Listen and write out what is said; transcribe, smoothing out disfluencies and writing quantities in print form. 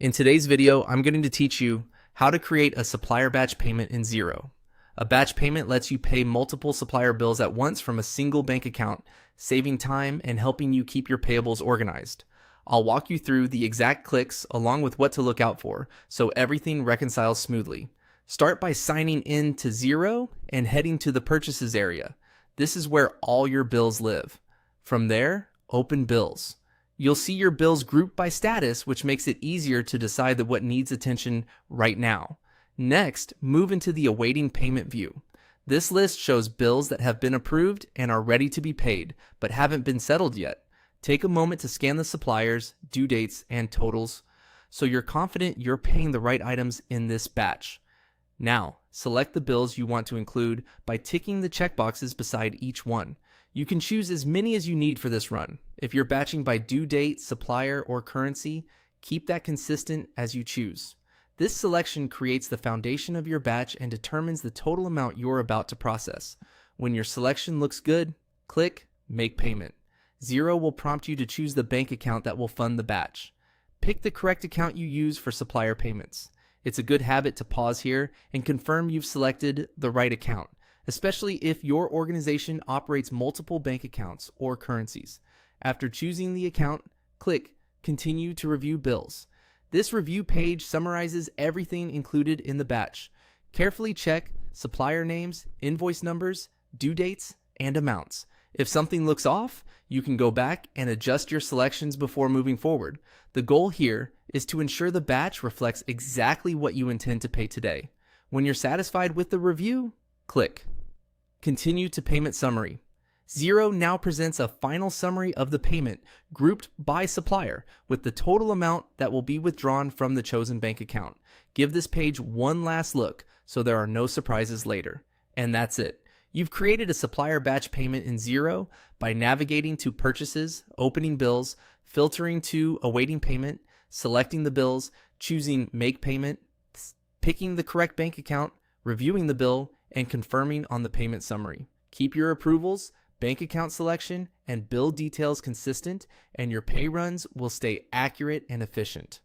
In today's video, I'm going to teach you how to create a supplier batch payment in Xero. A batch payment lets you pay multiple supplier bills at once from a single bank account, saving time and helping you keep your payables organized. I'll walk you through the exact clicks along with what to look out for so everything reconciles smoothly. Start by signing in to Xero and heading to the purchases area. This is where all your bills live. From there, open bills. You'll see your bills grouped by status, which makes it easier to decide what needs attention right now. Next, move into the awaiting payment view. This list shows bills that have been approved and are ready to be paid, but haven't been settled yet. Take a moment to scan the suppliers, due dates, and totals so you're confident you're paying the right items in this batch. Now, select the bills you want to include by ticking the checkboxes beside each one. You can choose as many as you need for this run. If you're batching by due date, supplier, or currency, keep that consistent as you choose. This selection creates the foundation of your batch and determines the total amount you're about to process. When your selection looks good, click Make Payment. Xero will prompt you to choose the bank account that will fund the batch. Pick the correct account you use for supplier payments. It's a good habit to pause here and confirm you've selected the right account, especially if your organization operates multiple bank accounts or currencies. After choosing the account, click Continue to review bills. This review page summarizes everything included in the batch. Carefully check supplier names, invoice numbers, due dates, and amounts. If something looks off, you can go back and adjust your selections before moving forward. The goal here is to ensure the batch reflects exactly what you intend to pay today. When you're satisfied with the review, click Continue to Payment Summary. Xero now presents a final summary of the payment grouped by supplier with the total amount that will be withdrawn from the chosen bank account. Give this page one last look so there are no surprises later. And that's it. You've created a supplier batch payment in Xero by navigating to Purchases, opening bills, filtering to Awaiting Payment, selecting the bills, choosing Make Payment, picking the correct bank account, reviewing the bill, and confirming on the payment summary. Keep your approvals, bank account selection, and bill details consistent, and your pay runs will stay accurate and efficient.